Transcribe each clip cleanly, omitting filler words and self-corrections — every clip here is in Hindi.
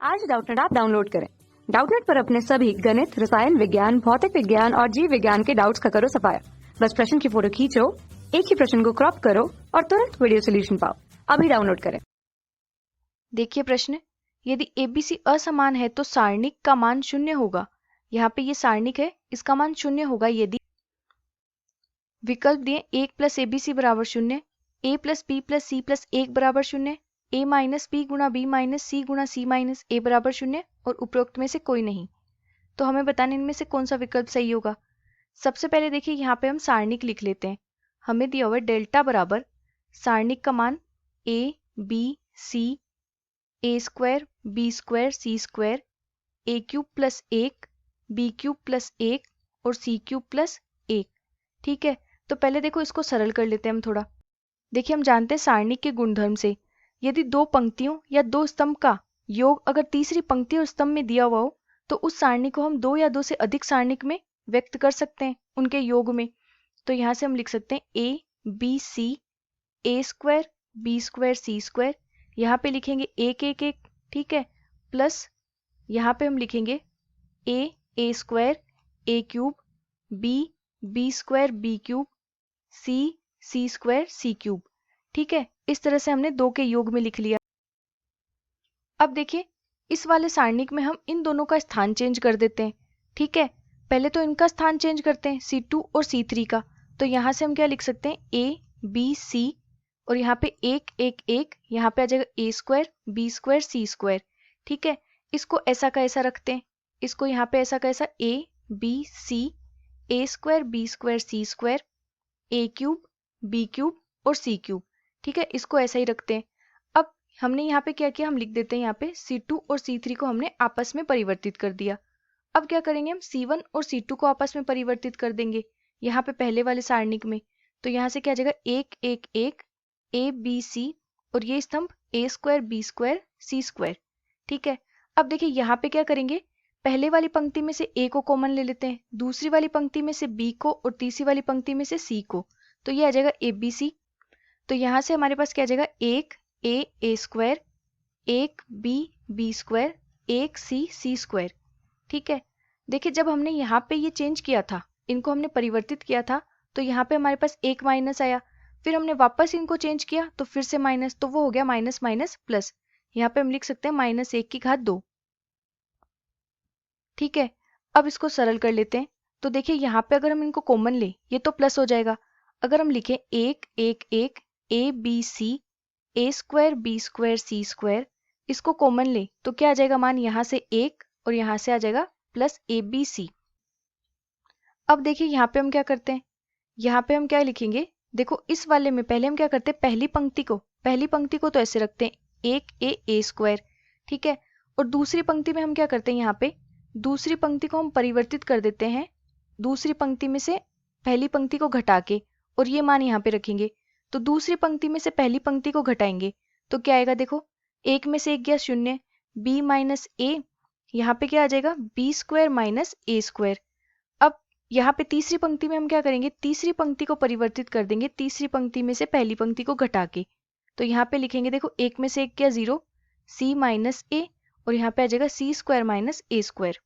आज डाउटनेट ऐप डाउनलोड करें। डाउटनेट पर अपने सभी गणित, रसायन विज्ञान, भौतिक विज्ञान और जीव विज्ञान के डाउट्स का करो सफाया। बस प्रश्न की फोटो खींचो, एक ही प्रश्न को क्रॉप करो और तुरंत वीडियो सोल्यूशन पाओ। अभी डाउनलोड करें। देखिए प्रश्न, यदि एबीसी असमान है तो सारणिक का मान 0 होगा। यहाँ पे ये सारणिक है, इसका मान 0 होगा यदि विकल्प दिए 1 प्लस एबीसी बराबर 0, A plus B plus C plus 1 बराबर 0, ए माइनस बी गुणा बी माइनस सी गुणा सी माइनस ए बराबर 0 और उपरोक्त में से कोई नहीं। तो हमें बताना इनमें से कौन सा विकल्प सही होगा। सबसे पहले देखिए यहाँ पे हम सारणिक लिख लेते हैं। हमें दिया हुआ है डेल्टा बराबर सारणिक का मान A B C A square B square C square A cube plus 1 B cube plus 1 और सी क्यूब प्लस 1। ठीक है, तो पहले देखो इसको सरल कर लेते हैं हम थोड़ा। देखिए हम जानते हैं सारणिक के गुणधर्म से, यदि दो पंक्तियों या दो स्तंभ का योग अगर तीसरी पंक्ति और स्तंभ में दिया हुआ हो तो उस सारणी को हम दो या दो से अधिक सारणिक में व्यक्त कर सकते हैं उनके योग में। तो यहाँ से हम लिख सकते हैं A B C A square B square C square, यहाँ पे लिखेंगे एक एक एक, ठीक है, प्लस यहाँ पे हम लिखेंगे A square A cube B square B cube C square C cube. ठीक है, इस तरह से हमने दो के योग में लिख लिया। अब देखिए इस वाले सारणिक में हम इन दोनों का स्थान चेंज कर देते हैं। ठीक है, पहले तो इनका स्थान चेंज करते हैं C2 और C3 का। तो यहाँ से हम क्या लिख सकते हैं ए बी सी और यहाँ पे एक एक एक, यहाँ पे आ जाएगा ए square B square C square. ठीक है, इसको ऐसा का ऐसा रखते हैं, इसको यहाँ पे ऐसा का ऐसा A B C A square B square C square A cube B cube और सी क्यूब। ठीक है, इसको ऐसा ही रखते हैं। अब हमने यहाँ पे क्या किया, हम लिख देते हैं यहाँ पे C2 और C3 को हमने आपस में परिवर्तित कर दिया। अब क्या करेंगे हम C1 और C2 को आपस में परिवर्तित कर देंगे यहाँ पे पहले वाले सारणिक में। तो यहाँ से क्या आ जाएगा एक एक एक ए बी सी और ये स्तंभ ए square B square C square. ठीक है, अब देखिए यहाँ पे क्या करेंगे, पहले वाली पंक्ति में से ए को कॉमन ले लेते हैं, दूसरी वाली पंक्ति में से बी को और तीसरी वाली पंक्ति में से सी को। तो ये आ जाएगा ए बी सी। तो यहाँ से हमारे पास क्या आ जाएगा एक ए स्क्वायर एक बी स्क्वायर एक सी स्क्वायर। ठीक है, देखिए जब हमने यहाँ पे ये चेंज किया था, इनको हमने परिवर्तित किया था, तो यहाँ पे हमारे पास एक माइनस आया, फिर हमने वापस इनको चेंज किया तो फिर से माइनस, तो वो हो गया माइनस माइनस प्लस। यहाँ पे हम लिख सकते हैं -1/2। ठीक है, अब इसको सरल कर लेते हैं। तो देखिए यहाँ पे अगर हम इनको कॉमन ले ये तो प्लस हो जाएगा। अगर हम लिखें एक एक एक A B C A square B square C square, इसको कॉमन ले तो क्या आ जाएगा मान, यहाँ से एक और यहाँ से आ जाएगा प्लस ए बी सी। अब देखिए यहाँ पे हम क्या करते हैं, यहाँ पे हम क्या लिखेंगे, देखो इस वाले में पहले हम क्या करते हैं, पहली पंक्ति को तो ऐसे रखते हैं एक ए स्क्वायर। ठीक है, और दूसरी पंक्ति में हम क्या करते हैं, यहाँ पे दूसरी पंक्ति को हम परिवर्तित कर देते हैं दूसरी पंक्ति में से पहली पंक्ति को घटा के, और ये मान यहाँ पे रखेंगे। तो दूसरी पंक्ति में से पहली पंक्ति को घटाएंगे तो क्या आएगा, देखो एक में से एक गया शून्य, बी माइनस ए, यहाँ पे क्या आ जाएगा B square minus A square. अब यहाँ पे तीसरी पंक्ति में हम क्या करेंगे, तीसरी पंक्ति को परिवर्तित कर देंगे तीसरी पंक्ति में से पहली पंक्ति को घटा के। तो यहाँ पे लिखेंगे, देखो एक में से एक गया 0, सी माइनस ए और यहाँ पे आ जाएगा सी स्क्वायर माइनस ए स्क्वायर।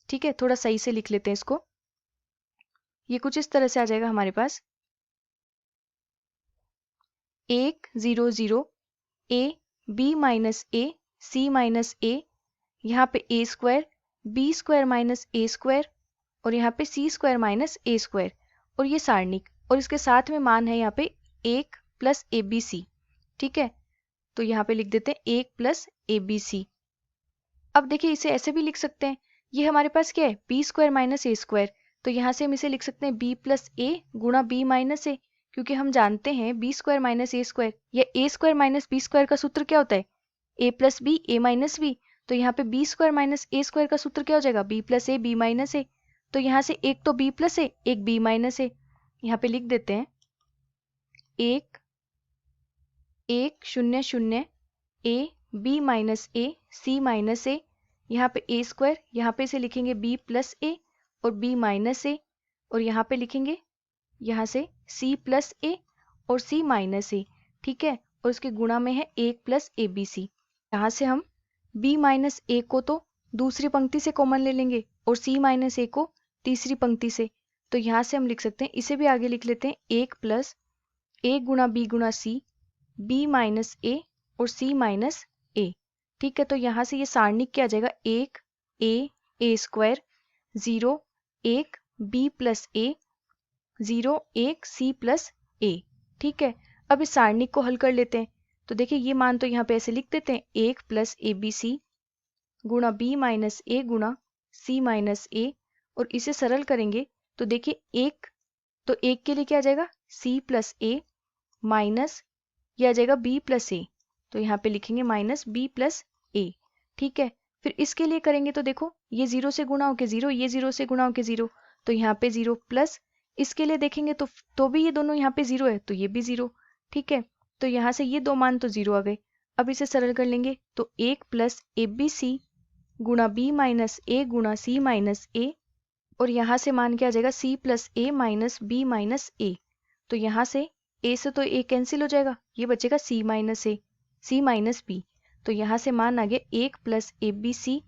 ठीक है, थोड़ा सही से लिख लेते हैं इसको, ये कुछ इस तरह से आ जाएगा हमारे पास 1 0 0 A B minus A C minus A, यहाँ पे A square B square minus A square और यहाँ पे C square minus A square, और ये सारणिक, और इसके साथ में मान है यहाँ पे 1 प्लस ए बी सी। ठीक है, तो यहाँ पे लिख देते हैं 1 प्लस ए बी सी। अब देखिए इसे ऐसे भी लिख सकते हैं, ये हमारे पास क्या है B square minus A square, तो यहाँ से हम इसे लिख सकते हैं बी प्लस ए गुणा बी माइनस ए, क्योंकि हम जानते हैं B square minus A square या A square minus B square का सूत्र क्या होता है, A plus B A minus B. तो यहाँ पे B square minus A square का सूत्र क्या हो जाएगा, B plus A B minus A. तो यहाँ से एक तो बी प्लस ए एक बी माइनस ए, यहाँ पे लिख देते हैं 1 1 0 0 A B minus A C minus A, यहाँ पे ए स्क्वायर, यहाँ पे इसे लिखेंगे बी प्लस ए और बी माइनस ए, और यहाँ पे लिखेंगे यहाँ से सी प्लस ए और सी माइनस ए। ठीक है, और उसके गुणा में है 1 प्लस ए बी सी। यहाँ से हम b माइनस ए को तो दूसरी पंक्ति से कॉमन ले लेंगे और c माइनस ए को तीसरी पंक्ति से। तो यहाँ से हम लिख सकते हैं, इसे भी आगे लिख लेते हैं, 1 प्लस a गुणा b गुणा c, b माइनस ए और c माइनस ए। ठीक है, तो यहाँ से ये सारणिक क्या आ जाएगा, 1 a square, 0 1 b plus A, 0 1 c plus A. ठीक है, अब इस सारणिक को हल कर लेते हैं। तो देखिए ये मान तो यहाँ पे ऐसे लिख देते हैं, 1 प्लस ए बी सी गुणा b माइनस ए गुणा c माइनस ए, और इसे सरल करेंगे तो देखिए 1 तो 1 के लिए क्या आ जाएगा, c प्लस ए माइनस ये आ जाएगा b प्लस ए, तो यहाँ पे लिखेंगे माइनस b प्लस ए। ठीक है, फिर इसके लिए करेंगे तो देखो ये 0 से गुणा होके 0, ये 0 से गुणा होके 0, तो यहाँ पे 0 प्लस इसके लिए देखेंगे तो भी ये दोनों यहाँ पे 0 है, तो ये भी 0। ठीक है, तो यहाँ से ये दो मान तो 0 आ गए। अब इसे सरल कर लेंगे तो 1 प्लस ए बी सी गुणा b माइनस ए गुणा c माइनस ए, और यहाँ से मान क्या आ जाएगा, c plus A minus b minus A. तो यहाँ से a से तो a कैंसिल हो जाएगा, ये बचेगा c माइनस ए, c माइनस b। तो यहाँ से मान आ गया 1 प्लस ए बी सी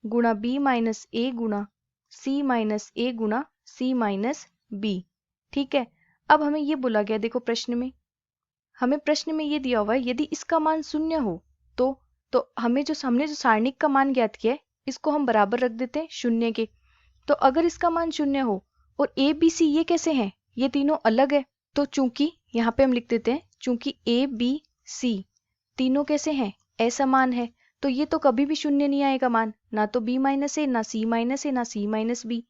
गुणा b माइनस ए गुणा c माइनस ए गुणा c माइनस b। ठीक है, अब हमें ये बोला गया, देखो प्रश्न में हमें प्रश्न में ये दिया हुआ है, यदि इसका मान शून्य हो तो हमने जो सारणिक का मान ज्ञात किया है इसको हम बराबर रख देते हैं शून्य के। तो अगर इसका मान शून्य हो और ए बी सी ये कैसे हैं, ये तीनों अलग है, तो चूंकि यहाँ पे हम लिख देते हैं, चूंकि ए बी सी तीनों कैसे हैं, असमान है, तो ये तो कभी भी शून्य नहीं आएगा मान, ना तो b माइनस ए, ना c माइनस ए, ना c माइनस बी,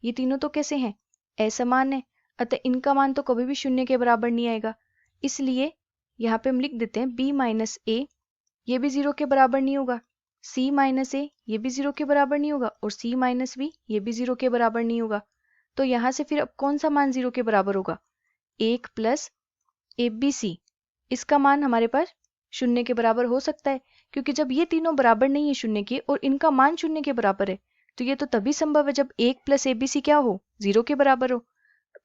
ये तीनों तो कैसे हैं, असमान है, अतः इनका मान तो कभी भी शून्य के बराबर नहीं आएगा। इसलिए यहाँ पे हम लिख देते हैं b माइनस ए, ये भी 0 के बराबर नहीं होगा, c माइनस ए ये भी 0 के बराबर नहीं होगा, और c माइनस बी ये भी 0 के बराबर नहीं होगा। तो यहाँ से फिर अब कौन सा मान 0 के बराबर होगा, 1 प्लस ए बी सी, इसका मान हमारे पास शून्य के बराबर हो सकता है, क्योंकि जब ये तीनों बराबर नहीं है शून्य के और इनका मान शून्य के बराबर है, तो ये तो तभी संभव है जब 1 प्लस ए बी सी क्या हो, 0 के बराबर हो।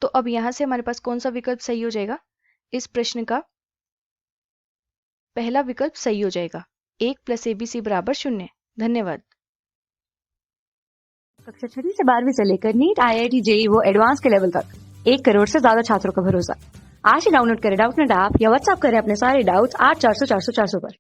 तो अब यहाँ से हमारे पास कौन सा विकल्प सही हो जाएगा, इस प्रश्न का पहला विकल्प सही हो जाएगा, 1 प्लस ए बी सी बराबर 0। धन्यवाद। कक्षा 6 से 12वीं से लेकर नीट, IIT, JEE वो एडवांस के लेवल तक 1 करोड़ से ज्यादा छात्रों का भरोसा। आज ही डाउनलोड करें डाउटनेट ऐप या व्हाट्सएप करें अपने सारे डाउट्स 8400 400 400 पर।